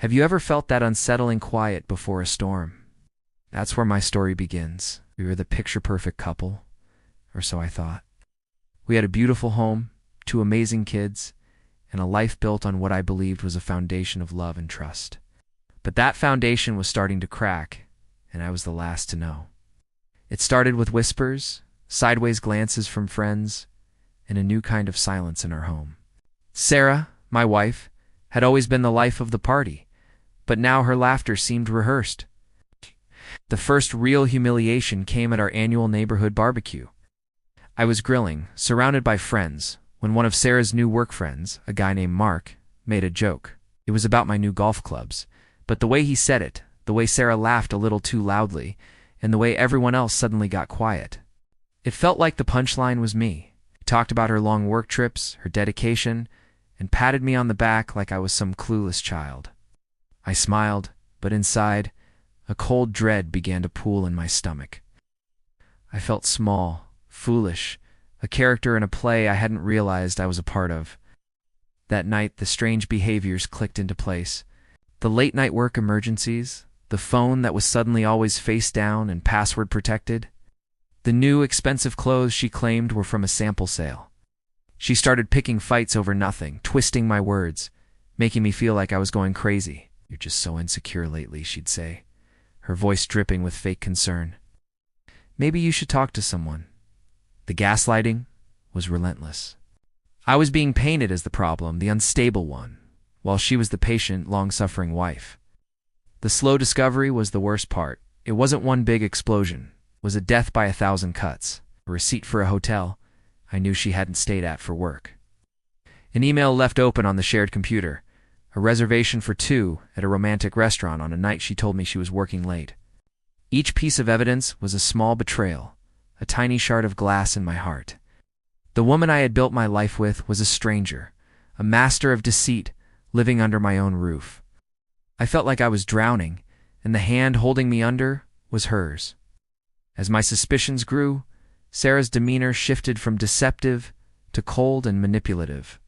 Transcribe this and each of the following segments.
Have you ever felt that unsettling quiet before a storm? That's where my story begins. We were the picture-perfect couple, or so I thought. We had a beautiful home, 2 amazing kids, and a life built on what I believed was a foundation of love and trust. But that foundation was starting to crack, and I was the last to know. It started with whispers, sideways glances from friends, and a new kind of silence in our home. Sarah, my wife, had always been the life of the party, but now her laughter seemed rehearsed. The first real humiliation came at our annual neighborhood barbecue. I was grilling, surrounded by friends, when one of Sarah's new work friends, a guy named Mark, made a joke. It was about my new golf clubs, but the way he said it, the way Sarah laughed a little too loudly, and the way everyone else suddenly got quiet. It felt like the punchline was me. He talked about her long work trips, her dedication, and patted me on the back like I was some clueless child. I smiled, but inside, a cold dread began to pool in my stomach. I felt small, foolish, a character in a play I hadn't realized I was a part of. That night, the strange behaviors clicked into place. The late-night work emergencies, the phone that was suddenly always face down and password protected, the new expensive clothes she claimed were from a sample sale. She started picking fights over nothing, twisting my words, making me feel like I was going crazy. "You're just so insecure lately," she'd say, her voice dripping with fake concern. "Maybe you should talk to someone." The gaslighting was relentless. I was being painted as the problem, the unstable one, while she was the patient, long-suffering wife. The slow discovery was the worst part. It wasn't one big explosion. It was a death by 1,000 cuts, a receipt for a hotel I knew she hadn't stayed at for work, an email left open on the shared computer, a reservation for 2 at a romantic restaurant on a night she told me she was working late. Each piece of evidence was a small betrayal, a tiny shard of glass in my heart. The woman I had built my life with was a stranger, a master of deceit, living under my own roof. I felt like I was drowning, and the hand holding me under was hers. As my suspicions grew, Sarah's demeanor shifted from deceptive to cold and manipulative.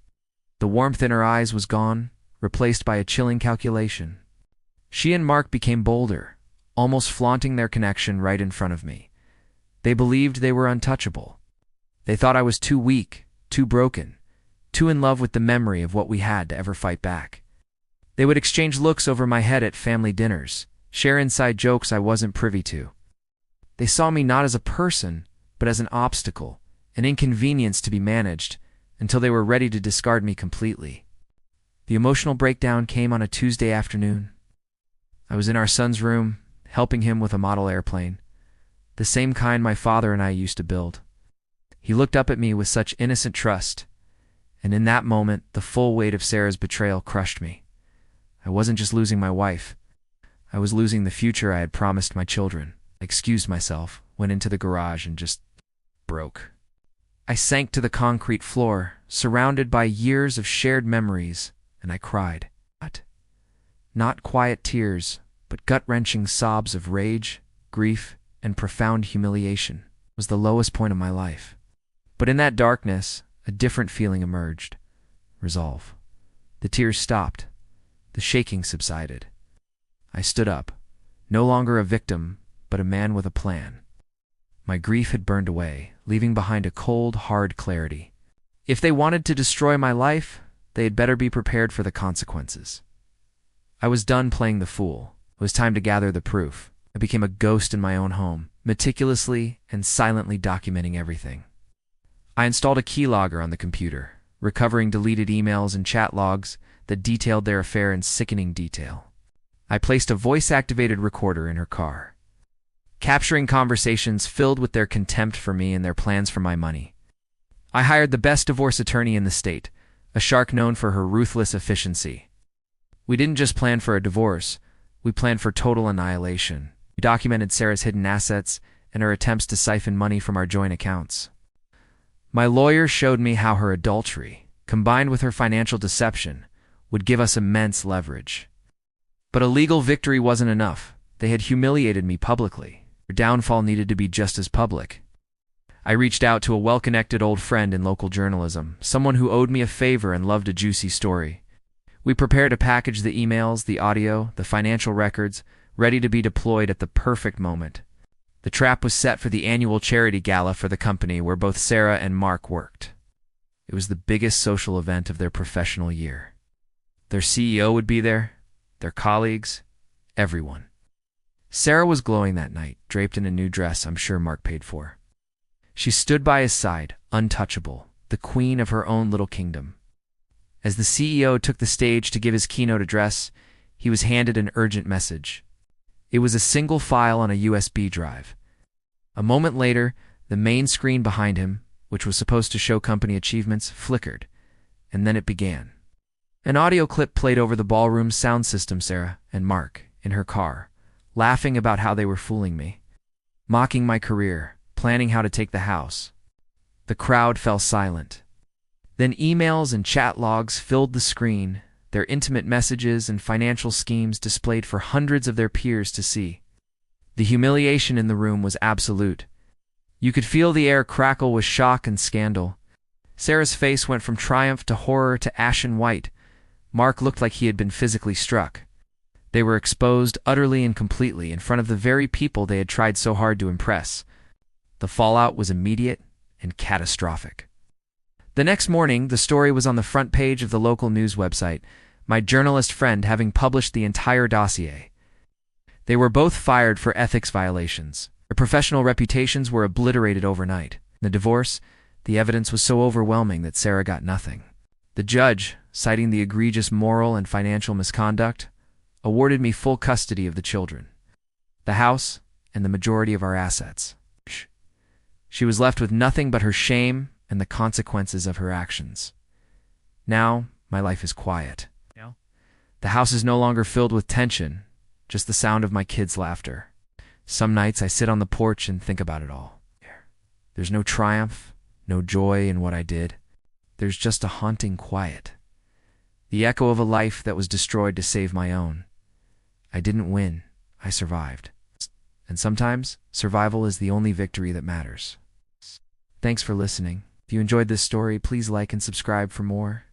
The warmth in her eyes was gone, replaced by a chilling calculation. She and Mark became bolder, almost flaunting their connection right in front of me. They believed they were untouchable. They thought I was too weak, too broken, too in love with the memory of what we had to ever fight back. They would exchange looks over my head at family dinners, share inside jokes I wasn't privy to. They saw me not as a person, but as an obstacle, an inconvenience to be managed, until they were ready to discard me completely. The emotional breakdown came on a Tuesday afternoon. I was in our son's room, helping him with a model airplane, the same kind my father and I used to build. He looked up at me with such innocent trust, and in that moment, the full weight of Sarah's betrayal crushed me. I wasn't just losing my wife. I was losing the future I had promised my children. I excused myself, went into the garage, and just broke. I sank to the concrete floor, surrounded by years of shared memories, and I cried. Not quiet tears, but gut-wrenching sobs of rage, grief, and profound humiliation. It was the lowest point of my life. But in that darkness, a different feeling emerged. Resolve. The tears stopped. The shaking subsided. I stood up, no longer a victim, but a man with a plan. My grief had burned away, leaving behind a cold, hard clarity. If they wanted to destroy my life, they had better be prepared for the consequences. I was done playing the fool. It was time to gather the proof. I became a ghost in my own home, meticulously and silently documenting everything. I installed a keylogger on the computer, recovering deleted emails and chat logs that detailed their affair in sickening detail. I placed a voice-activated recorder in her car, capturing conversations filled with their contempt for me and their plans for my money. I hired the best divorce attorney in the state, a shark known for her ruthless efficiency. We didn't just plan for a divorce, we planned for total annihilation. We documented Sarah's hidden assets and her attempts to siphon money from our joint accounts. My lawyer showed me how her adultery, combined with her financial deception, would give us immense leverage. But a legal victory wasn't enough. They had humiliated me publicly. Her downfall needed to be just as public. I reached out to a well-connected old friend in local journalism, someone who owed me a favor and loved a juicy story. We prepared to package the emails, the audio, the financial records, ready to be deployed at the perfect moment. The trap was set for the annual charity gala for the company where both Sarah and Mark worked. It was the biggest social event of their professional year. Their CEO would be there, their colleagues, everyone. Sarah was glowing that night, draped in a new dress I'm sure Mark paid for. She stood by his side, untouchable, the queen of her own little kingdom. As the CEO took the stage to give his keynote address, he was handed an urgent message. It was a single file on a USB drive. A moment later, the main screen behind him, which was supposed to show company achievements, flickered, and then it began. An audio clip played over the ballroom's sound system. Sarah and Mark, in her car, laughing about how they were fooling me, mocking my career, planning how to take the house. The crowd fell silent. Then emails and chat logs filled the screen, their intimate messages and financial schemes displayed for hundreds of their peers to see. The humiliation in the room was absolute. You could feel the air crackle with shock and scandal. Sarah's face went from triumph to horror to ashen white. Mark looked like he had been physically struck. They were exposed utterly and completely in front of the very people they had tried so hard to impress. The fallout was immediate and catastrophic. The next morning, the story was on the front page of the local news website, my journalist friend having published the entire dossier. They were both fired for ethics violations. Their professional reputations were obliterated overnight. The divorce, the evidence was so overwhelming that Sarah got nothing. The judge, citing the egregious moral and financial misconduct, awarded me full custody of the children, the house, and the majority of our assets. She was left with nothing but her shame and the consequences of her actions. Now, my life is quiet. The house is no longer filled with tension, just the sound of my kids' laughter. Some nights I sit on the porch and think about it all. There's no triumph, no joy in what I did. There's just a haunting quiet. The echo of a life that was destroyed to save my own. I didn't win, I survived. And sometimes, survival is the only victory that matters. Thanks for listening. If you enjoyed this story, please like and subscribe for more.